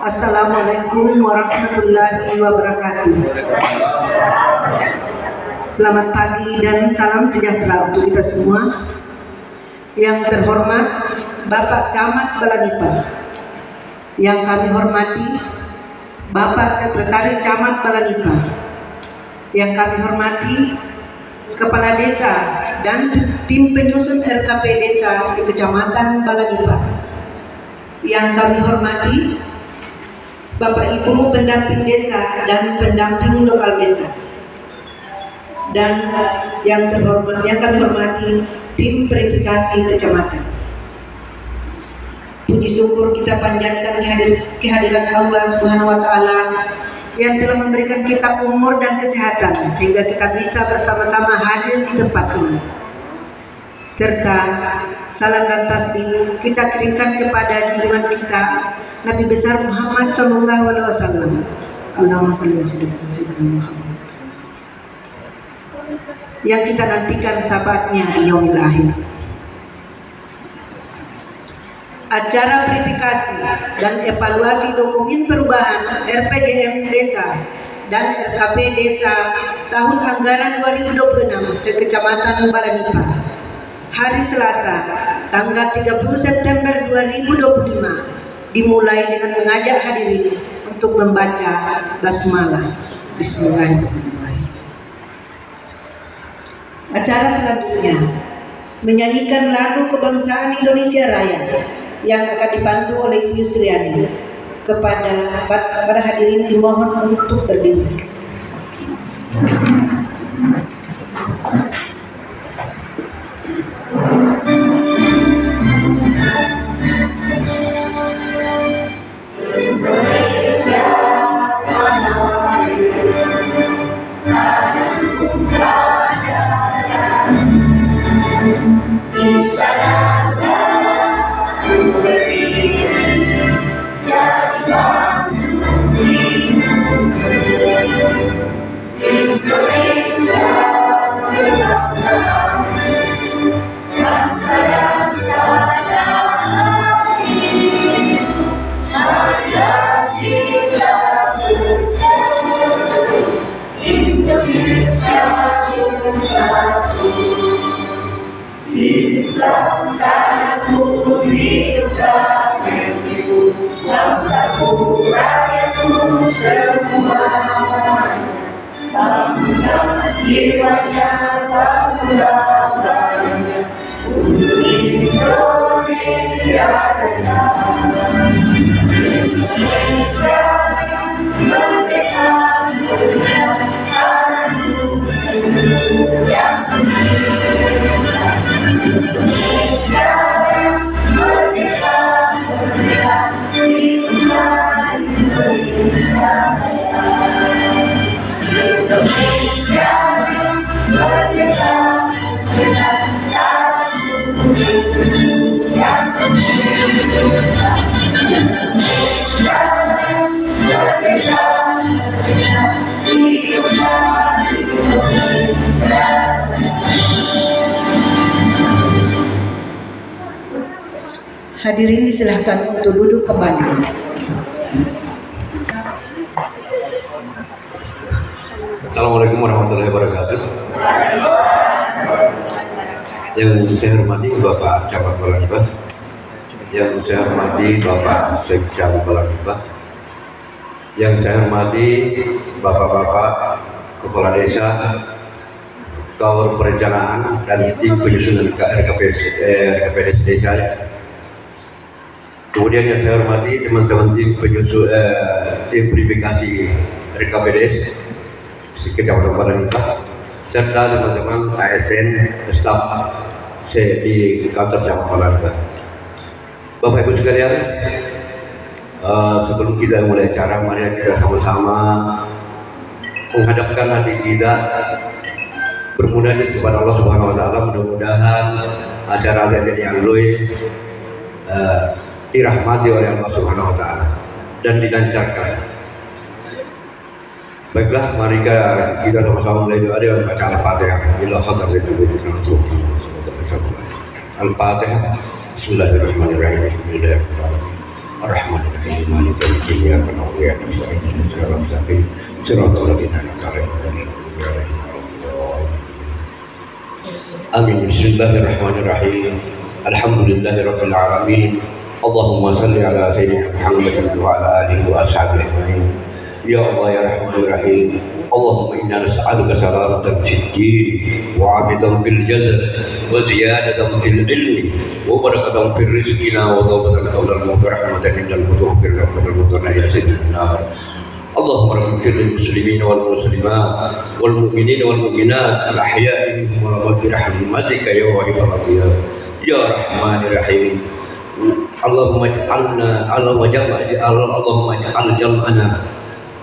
Assalamualaikum warahmatullahi wabarakatuh. Selamat pagi dan salam sejahtera untuk kita semua. Yang terhormat Bapak Camat Balanipa, yang kami hormati Bapak Sekretaris Camat Balanipa, yang kami hormati Kepala Desa dan tim penyusun RKP Desa Sekecamatan Balanipa, yang kami hormati Bapak Ibu pendamping desa dan pendamping lokal desa, dan yang kami hormati tim verifikasi kecamatan. Puji syukur kita panjatkan kehadiran Allah Subhanahu wa Ta'ala yang telah memberikan kita umur dan kesehatan sehingga kita bisa bersama-sama hadir di tempat ini. Serta salam dan tasbih kita kirimkan kepada junjungan kita Nabi besar Muhammad sallallahu alaihi wasallam. Allahumma shalli wa sallim ala sayyidina Muhammad. Yang kita nantikan syafaatnya di yaumil akhir. Acara verifikasi dan evaluasi dokumen perubahan RPJM Desa dan RKP Desa tahun anggaran 2026 Sekecamatan Balanipa hari Selasa tanggal 30 September 2025 dimulai dengan mengajak hadirin untuk membaca basmalah. Bismillahirrahmanirrahim. Acara selanjutnya menyanyikan lagu kebangsaan Indonesia Raya yang akan dipandu oleh Ibu Yusriani. Kepada para hadirin dimohon untuk berdiri. Jiwanya bangga-bangga untuk Indonesia Raya. Indonesia merdeka, merdeka, yang tercinta. Indonesia merdeka, merdeka, Indonesia Raya. Indonesia merdeka, merdeka, yang tercinta. Indonesia merdeka, merdeka, Indonesia. Hadirin disilahkan untuk duduk kembali. Assalamualaikum warahmatullahi wabarakatuh. Yang saya hormati Bapak Camat Balanipa, yang saya hormati Bapak Sekcam Balanipa, yang saya hormati Bapak-bapak Kepala Desa, Kaur Perencanaan dan tim penyusunan RKP Desa. Kemudian yang saya hormati teman-teman tim penyusun tim verifikasi RKP Desa Sekecamatan Balanipa, serta teman-teman ASN staf di kantor Camat Balanipa. Bapak Ibu sekalian, sebelum kita mulai acara, mari kita sama-sama menghadapkan hati kita bermunajat kepada Allah Subhanahu wa Ta'ala. Mudah-mudahan acara yang dilalui dirahmati oleh Allah Subhanahu wa Ta'ala dan dilancarkan. Baiklah, mari kita sama-sama mulai doa dengan baca Al-Fatihah. Al-Fatihah. Bismillahirrahmanirrahim. Bismillahirrahmanirrahim. Bismillahirrahmanirrahim. Maliki yaumiddin. Iyyaka na'budu wa iyyaka nasta'in. Ihdinas siratal mustaqim. Siratal ladzina an'amta 'alaihim ghairil maghdubi 'alaihim waladdallin. Amin. Bismillahirrahmanirrahim. Alhamdulillahirabbil alamin. Allahumma shalli ala sayyidina Muhammadin wa ala alihi wa ashabihi ajma'in. Ya Allah ya Rahman ya Rahim. Allahumma inna nas'aluka salamatan fid din wa 'afiyatan fil jasad wa ziyadatan fil ilmi wa barakatan fil rizqina wa tawbatan qabla al-maut wa rahmatan indal maut fil rahmatil ya sayyidina. Allahumma ighfir lil muslimin wal muslimat wal mu'minin wal mu'minat al ahya'i minhum wal amwat bi rahmatika ya wahidul ya Rahman ya Rahim. Allahumma ja'al jam'ana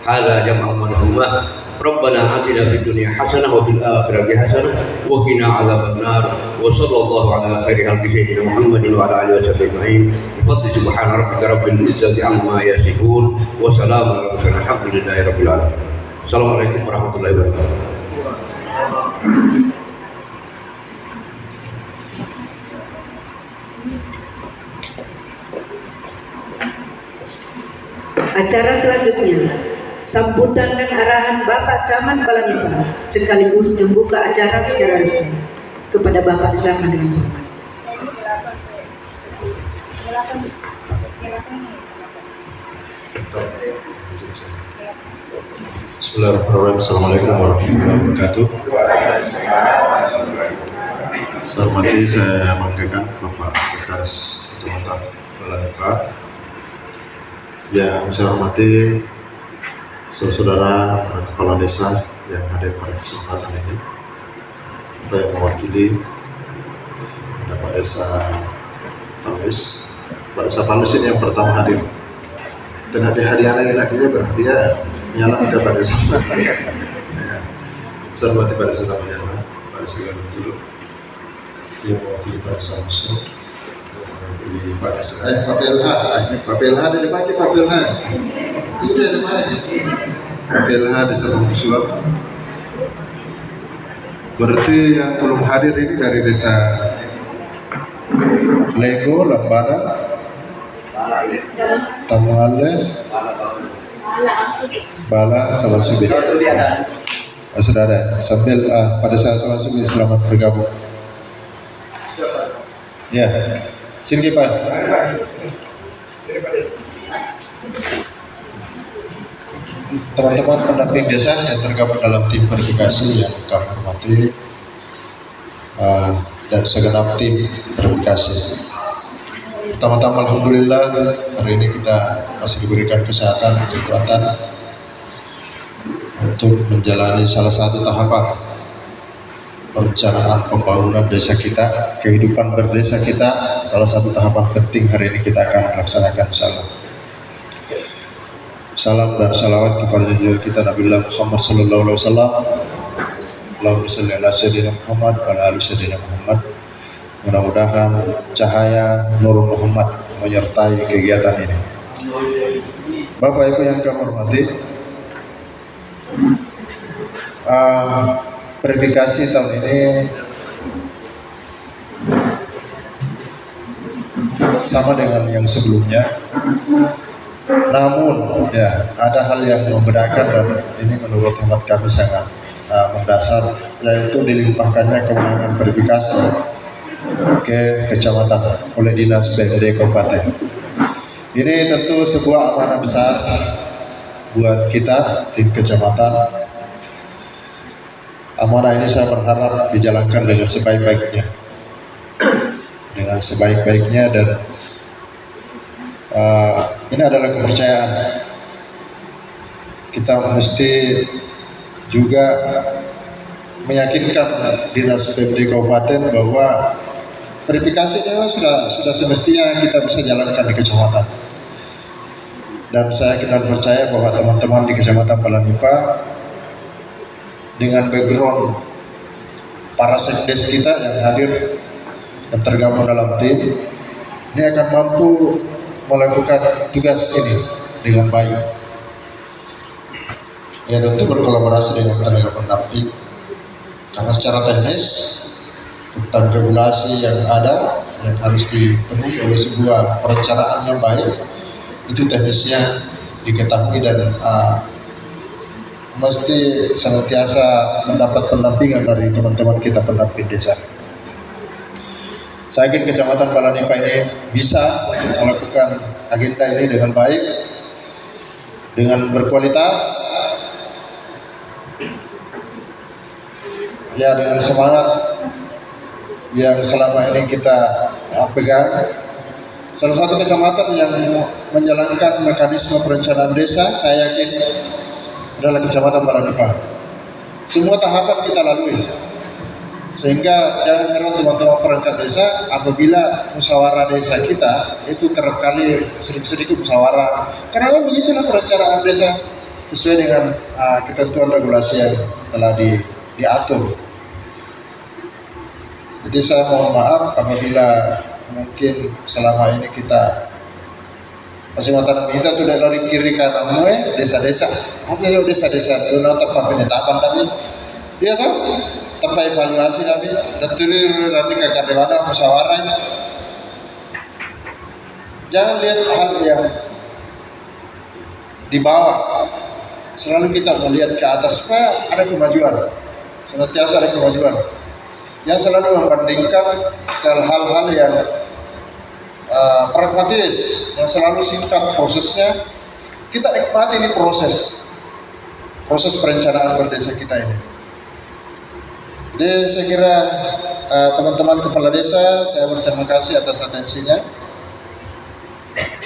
hadza jam'an marhumah. Rabbana atina fid dunya hasanah wa fil akhirati hasanah wa qina adzabannar. Wa sallallahu ala khairi khalqi sayyidina Muhammadin wa ala alihi wa sahbihi ajma'in. Bi fadli subhana rabbika rabbil izzati amma yasifun wa salamun ala mursalin alhamdulillahi rabbil alamin. Assalamualaikum warahmatullahi wabarakatuh. Acara selanjutnya sambutan dan arahan Bapak Camat Balanipa sekaligus membuka acara secara resmi. Kepada Bapak diserahkan dengan hormat. Bismillahirrahmanirrahim. Assalamualaikum warahmatullahi wabarakatuh. Saya hormati, saya banggakan Bapak Sekretaris Kecamatan Balanipa. Yang saya hormati saudara-saudara kepala desa yang hadir pada kesempatan ini, atau yang mewakili Pak Desa Palus. Pak Desa Palus ini yang pertama hadir. Dan hadiah lagi-laginya berhadiah nyala ke Pak Desa. Saya hormati Pak Desa Tamayana, Pak Desa Garut yang mewakili Pak Desa Musuh. Di Pak Desa, Pak PLH ada dipakai Pak PLH. Sudah ada mana? Pak PLH Desa Musuh. Berarti yang belum hadir ini dari Desa Lego, Lambana, Tamale, Bala, Salasubih. Saudara, sambil pada saat Salasubih selamat bergabung. Ya. Sini Pak. Teman-teman pendamping desa yang tergabung dalam tim verifikasi yang kami hormati dan segenap tim verifikasi. Pertama-tama alhamdulillah hari ini kita masih diberikan kesehatan dan kekuatan untuk menjalani salah satu tahapan perencanaan pembangunan desa kita, kehidupan berdesa kita. Salah satu tahapan penting hari ini kita akan laksanakan salam dan salawat kepada junjungan kita Nabi Muhammad sallallahu alaihi wasallam. Allahumma shalli ala sayyidina Muhammad wa ala ali sayyidina Muhammad. Mudah-mudahan cahaya Nur Muhammad menyertai kegiatan ini. Bapak Ibu yang kami hormati, verifikasi tahun ini sama dengan yang sebelumnya, namun ya ada hal yang membedakan dan ini menurut hemat kami sangat mendasar, yaitu dilimpahkannya kewenangan verifikasi ke kecamatan oleh Dinas BMD Kabupaten. Ini tentu sebuah amanah besar buat kita tim kecamatan. Amanah ini saya berharap dijalankan dengan sebaik-baiknya, dan ini adalah kepercayaan. Kita mesti juga meyakinkan Dinas PMD Kabupaten bahwa verifikasinya sudah semestinya kita bisa jalankan di kecamatan. Dan saya kenal percaya bahwa teman-teman di Kecamatan Balanipa dengan background para sekdes kita yang hadir dan tergabung dalam tim ini akan mampu melakukan tugas ini dengan baik. Ya tentu berkolaborasi dengan tenaga pendamping, karena secara teknis tentang regulasi yang ada yang harus dipenuhi oleh sebuah perencanaan yang baik itu teknisnya diketahui dan mesti senantiasa mendapat pendampingan dari teman-teman kita pendamping desa. Saya yakin Kecamatan Balanipa ini bisa untuk melakukan agenda ini dengan baik, dengan berkualitas, ya dengan semangat yang selama ini kita pegang. Salah satu kecamatan yang menjalankan mekanisme perencanaan desa, saya yakin adalah Kecamatan Balanipa. Semua tahapan kita lalui, sehingga jangan heran teman-teman perangkat desa apabila musyawarah desa kita itu kerap kali sedikit musyawarah, karena begitulah perencanaan desa sesuai dengan ketentuan regulasi yang telah diatur. Jadi saya mohon maaf apabila mungkin selama ini kita masih mata kita tuh dari kiri kanan desa-desa, apabila desa-desa itu tempat penetapan tapi dia tuh tempat evaluasi tapi betul nanti kakak dewasa musyawarah. Jangan lihat hal yang di bawah, selalu kita melihat ke atas supaya ada kemajuan, senantiasa ada kemajuan. Yang selalu membandingkan hal-hal yang pragmatis, yang selalu singkat prosesnya, kita nikmati ini proses perencanaan berdesa kita ini. Jadi saya kira teman-teman kepala desa, saya berterima kasih atas atensinya.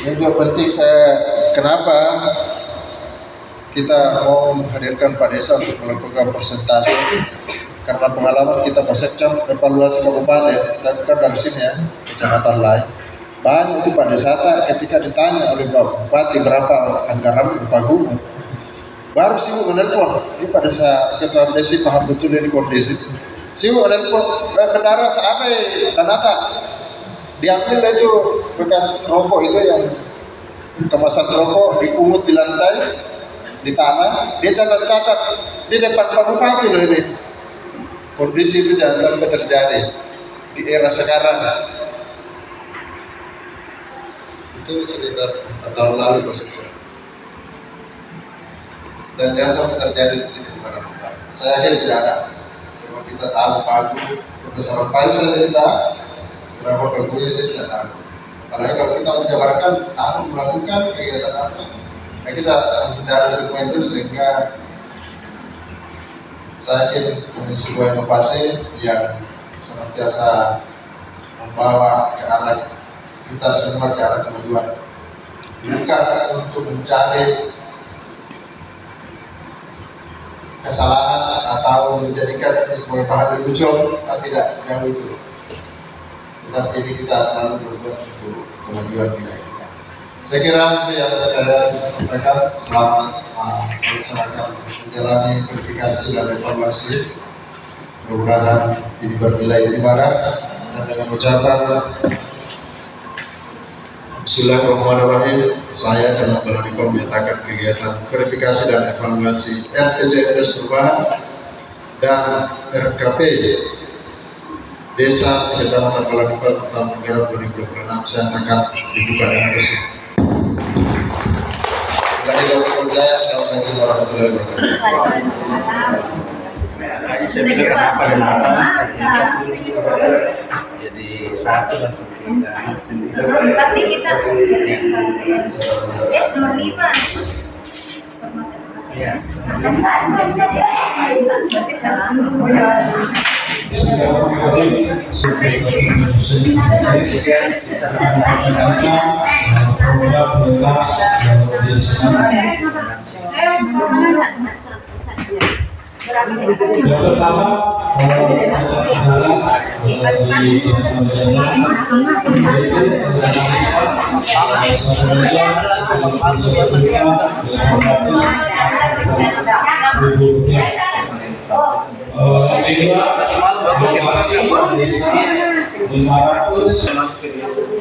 Ini juga penting kenapa kita mau menghadirkan Pak Desa untuk melakukan presentasi, karena pengalaman kita Basekcam evaluasi kabupaten, tapi kan dari sini ya, kecamatan lain banyak itu Pak Desa ketika ditanya oleh Pak Bupati berapa anggaran Pak Gubernur, baru sibuk menelpon. Ini Pak Desa ketua desa paham betul ini kondisi, sibuk menelpon bendara sampai Tanata diambil itu bekas rokok itu yang kemasan rokok dipungut di lantai di tanah, dia catat di depan Pak Bupati loh ini. Kondisi itu jangan sampai terjadi di era sekarang. Itu sekitar tahun lalu maksudnya. Dan jangan sampai terjadi di sini barang-barang. Saya yakin tidak ada. Semua kita tahu pagu, kebesaran pagu saya tidak. Berapa pagunya kita tidak tahu. Apalagi kalau kita menjabarkan apa melakukan kegiatan apa, nah kita menghindari semua itu sehingga saya yakin ini sebuah inovasi yang senantiasa membawa ke arah kita semua ke arah kemajuan, bukan untuk mencari kesalahan atau menjadikan ini sebagai bahan lelucon, tidak jauh itu. Tetapi ini kita selalu berbuat untuk kemajuan wilayah kita. Saya kira itu yang saya bisa sampaikan. Selamat melaksanakan menjalani verifikasi dan evaluasi. Mudah-mudahan ini bernilai ibadah, dan dengan ucapan Bismillahirrahmanirrahim, saya Camat Balanipa menyatakan kegiatan verifikasi dan evaluasi RPJMD perubahan dan RKP Desa Kecamatan Balanipa tahun anggaran 2026 saya akan dibuka dengan resmi. Assalamualaikum warahmatullahi wabarakatuh. Tadi saya pikir kenapa ada 8 jadi 1 dan Berarti kita nomor 5. Iya. Berarti salah. Yang pertama adalah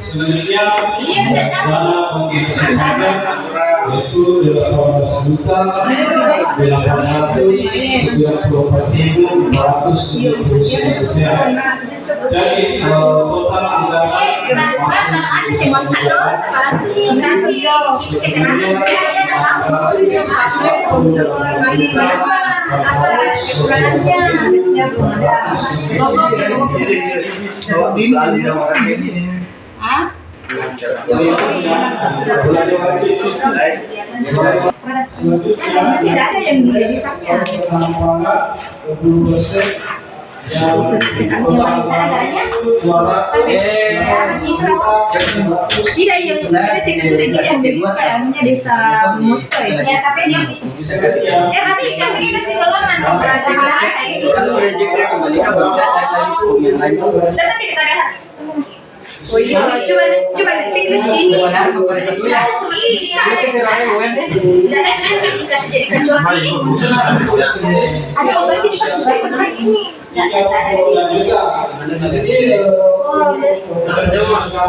sebenarnya dana pengiriman saja yaitu 18 juta 894.479 rupiah Jadi total anggaran Tidak ada yang didesainnya. Tidak yang sebenarnya cek itu lagi yang kayaknya desa Musai. Ya tapi dia tapi kan ini kan golongan kalau reject saya kembali ke bisa cek lagi tuh yang lain. Tapi kita lihat. Oh iya, coba checklist ini. Ada obat ini.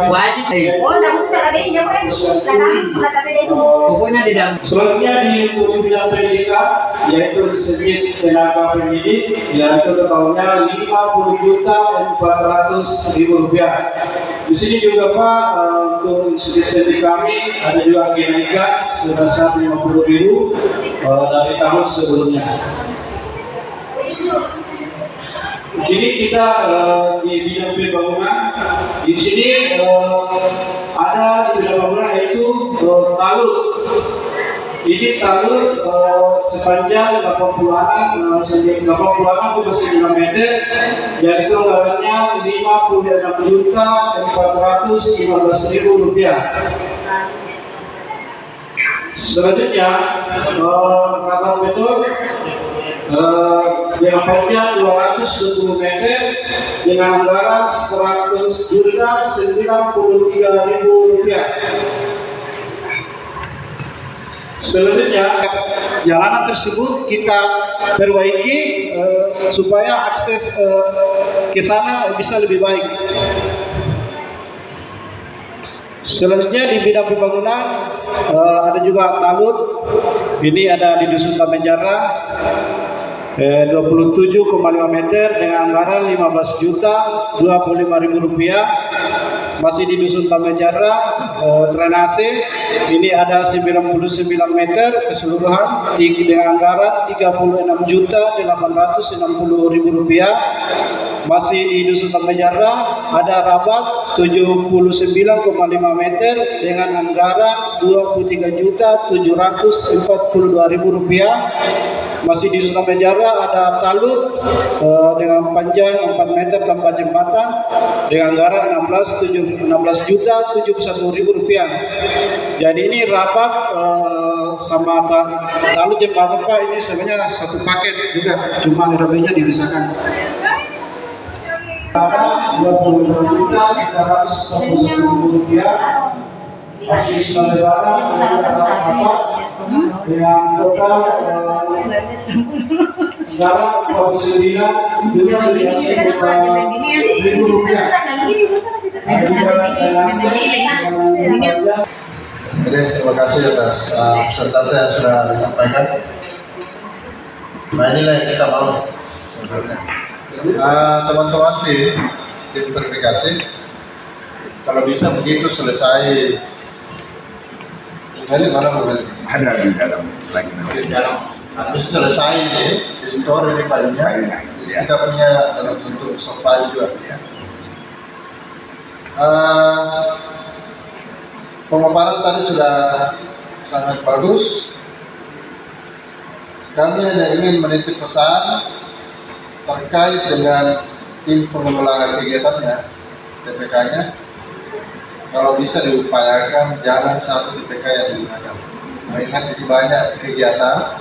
Wajib. Pokoknya di dalam. Selanjutnya di bidang pendidikan, yaitu segi tenaga pendidik, yaitu totalnya 50.400.000 rupiah. Di sini juga Pak, untuk institusi kami ada juga kenaikan sebesar 50.000 dari tahun sebelumnya. Kini kita di bidang pembangunan, di sini ada di bidang pembangunan yaitu talud. Ini talud sepanjang 86,9 meter, yaitu anggarannya 56.415.000 rupiah. Selanjutnya rapat beton yang panjang 220 meter dengan anggaran 100.093.000 rupiah. Selanjutnya, jalanan tersebut kita perbaiki supaya akses ke sana bisa lebih baik. Selanjutnya di bidang pembangunan ada juga talud. Ini ada di Dusun Tamenjara 27,5 meter dengan anggaran 15.025.000 rupiah. Masih di Dusun Tamenjara drainase ini ada 99 meter keseluruhan dengan anggaran 36.860.000 rupiah. Masih di Dusun Tamenjara ada rabat 79,5 meter dengan anggaran 23.742.000 rupiah. Masih di Dusun Tamenjara ada talud dengan panjang 4 meter tanpa jembatan dengan anggaran 16.071.000 rupiah. Jadi ini rapat sama talud jembatan Pak, ini sebenarnya satu paket juga, cuma RB-nya dipisahkan. 22.341.000 rupiah. Masih sekali barang dengan total anggaran 49.000 rupiah. Jadi terima kasih atas presentasi yang sudah disampaikan. Nah inilah yang kita mau sebenarnya. Teman-teman tim verifikasi, kalau bisa begitu selesai. Ini mana mobil? Ada di dalam lagi. Habis selesai ini, di store ini filenya, kita punya dalam bentuk soft file juga. Pemaparan tadi sudah sangat bagus. Kami hanya ingin menitip pesan terkait dengan tim pengelola kegiatannya, TPK-nya. Kalau bisa diupayakan jangan satu TPK yang digunakan. Mengingat ini banyak kegiatan.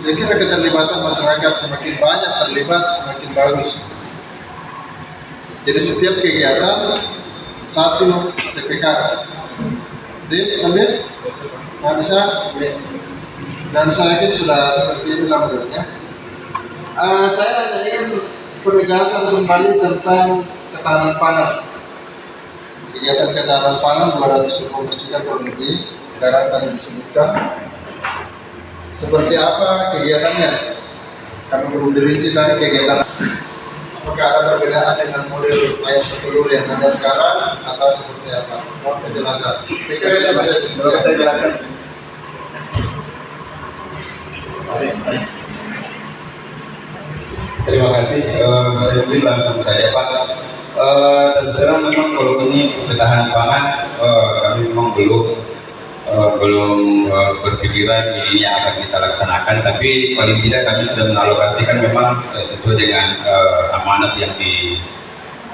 Saya kira keterlibatan masyarakat semakin banyak terlibat semakin bagus. Jadi setiap kegiatan satu TPK. Ambil, nggak bisa. Dan saya yakin sudah seperti ini modelnya. Saya hanya ingin penegasan kembali tentang ketahanan pangan. Kegiatan ketahanan pangan 215 juta kurang lebih, sekarang tadi disebutkan. Seperti apa kegiatannya? Kami belum dirinci tadi kegiatan. apakah ada perbedaan dengan model ayam petelur yang ada sekarang atau seperti apa? Mohon penjelasan. Saya kira itu saja. Saya jelaskan. Terima kasih. Saya beri langsung saya Pak. Terus terang memang kalau ini ketahanan pangan kami memang belum berpikiran ini yang akan kita laksanakan, tapi paling tidak kami sudah mengalokasikan memang sesuai dengan amanat yang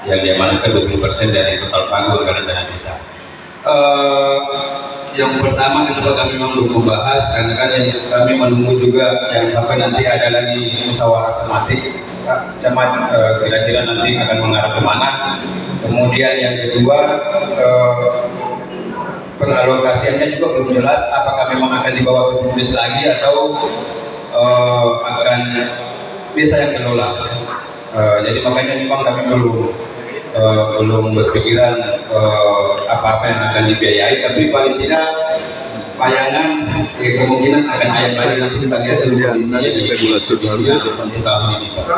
diamanatkan 20% dari total pagu anggaran dana desa. Yang pertama kenapa kami memang belum membahas, karena kan yang kami menunggu juga yang sampai nanti ada lagi musyawarah tematik camat kira-kira nanti akan mengarah kemana. Kemudian yang kedua pengalokasiannya juga belum jelas, apakah memang akan dibawa ke publis lagi atau akan desa yang kelola. Jadi makanya memang kami belum berpikiran apa-apa yang akan dibiayai, tapi paling tidak bayangan kemungkinan akan ayam lagi. Nanti kita lihat dulu kondisinya di untuk tahun ini Pak.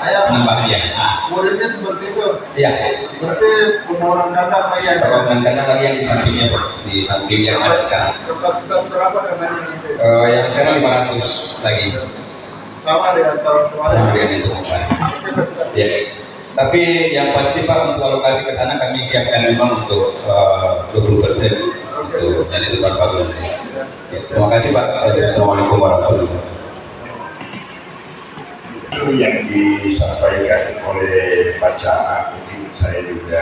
Ayam nambahnya. Modelnya seperti itu. Ya. Berarti pembangunan kandang lagi ada. Pembangunan kandang lagi yang di sampingnya Pak, di samping yang ada sekarang. Kapasitas berapa kandangnya itu? Yang sekarang 500 lagi. Sama dengan tahun kemarin. Sama dengan itu Pak. Ya. Tapi yang pasti Pak, untuk alokasi ke sana kami siapkan memang untuk 20% untuk dan itu tanpa gula. Ya, terima kasih Pak. Assalamualaikum warahmatullahi wabarakatuh. Itu yang disampaikan oleh Pak Camat, mungkin saya juga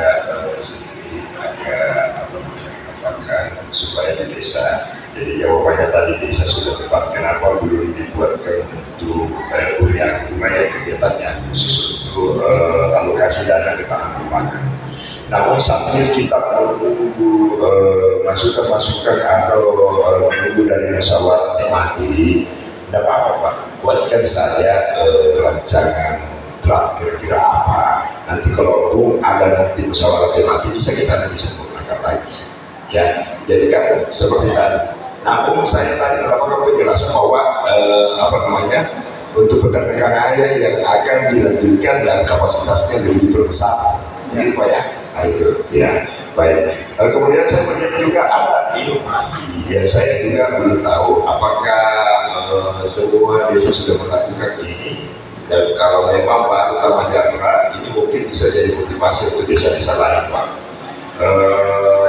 sedikit agak mengatakan supaya di desa. Jadi jawabannya tadi desa sudah tepat, kenapa belum dibuatkan untuk lumayan kegiatannya khusus untuk alokasi dana ketahanan pangan. Namun sambil kita menunggu masukan-masukan atau menunggu dari musyawarah tematik, tidak apa-apa Pak, buatkan saja rancangan draft kira-kira apa. Nanti kalau ada nanti musyawarah tematik bisa kita nanti sempurnakan lagi. Ya, jadi kan seperti tadi. Namun saya tadi mendapatkan penjelasan bahwa untuk peternakan ayam yang akan dilanjutkan dan kapasitasnya lebih berbesar. Ini Pak ya, nah, itu ya baik. Kemudian saya melihat juga ada inovasi yang saya juga belum tahu apakah semua desa sudah melakukan ini, dan kalau memang baru Tamanjara ini mungkin bisa jadi motivasi untuk desa-desa lain Pak.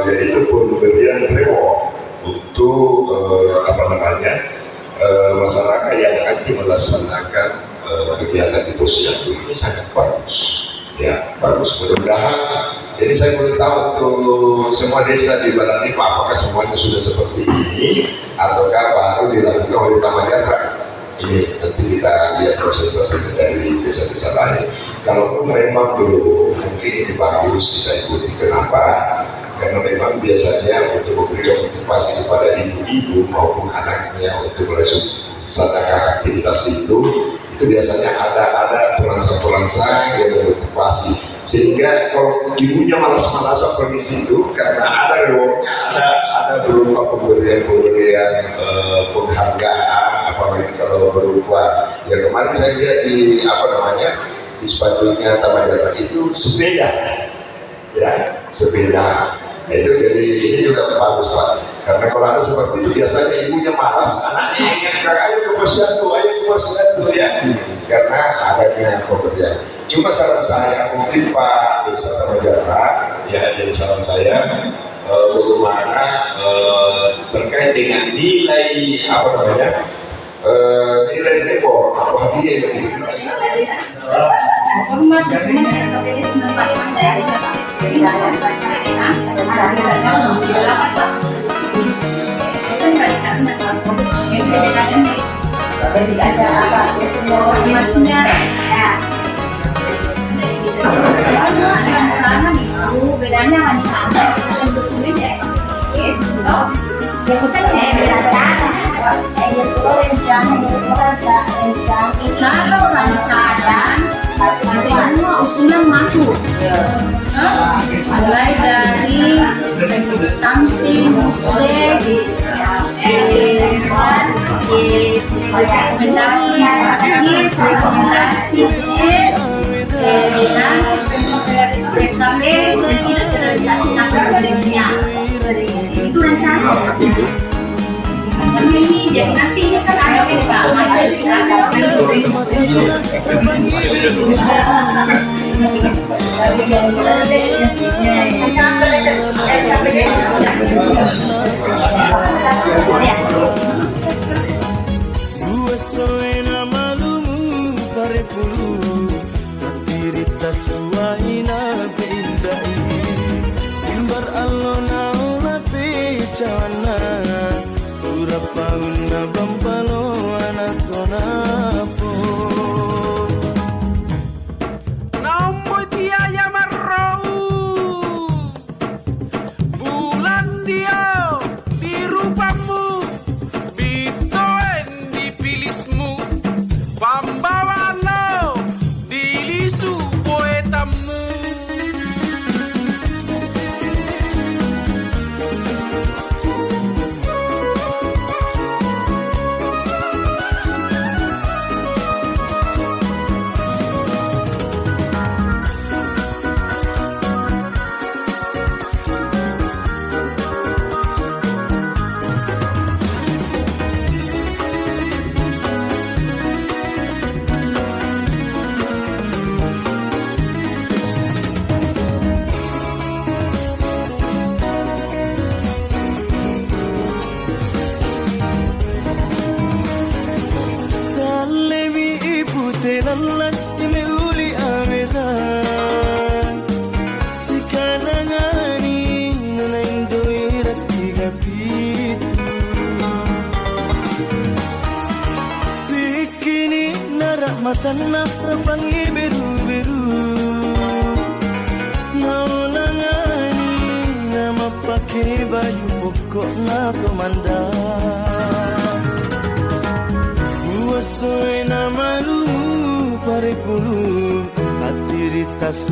Yaitu pemberian reward untuk masyarakat yang akan melaksanakan kegiatan di posyandu. Ini sangat bagus, ya bagus. Mudah-mudahan. Jadi saya boleh tahu untuk semua desa di Barantipa apakah semuanya sudah seperti ini ataukah baru dilakukan oleh Tamanjara. Ini nanti kita lihat proses-prosesnya dari desa-desa lain. Kalau memang belum, mungkin ini bagus kita ikuti. Kenapa? Karena memang biasanya untuk memberikan motivasi kepada ibu-ibu maupun anaknya untuk melaksanakan aktivitas itu biasanya ada perangsang-perangsang yang memotivasi, sehingga kalau ibunya malas-malasan pergi situ karena ada rewardnya, ada berupa pemberian penghargaan, apalagi kalau berupa yang kemarin saya lihat di di sepatunya Tamanjara itu sepeda, ya sepeda. Nah, itu jadi ini juga bagus Pak, karena kalau ada seperti itu biasanya ibunya malas, anaknya yang ayo ke posyandu ya, karena adanya pemberian. Cuma saran saya mungkin Pak Desa Tamanjara ya, jadi saran saya bagaimana terkait dengan nilai nilai reward atau hadiah yang diberikan. Jadi ada apa? Formatnya sama itu, bedanya sama. Untuk ini ya, kalau rancangan semua usulan masuk, mulai dari stunting, mendaki, Itu rencana. Ini jadi nanti kan ada Tanah terpangi biru-biru naulangani nama pakai baju pokok nato manda buasoi nama lu pare pulu hati ritas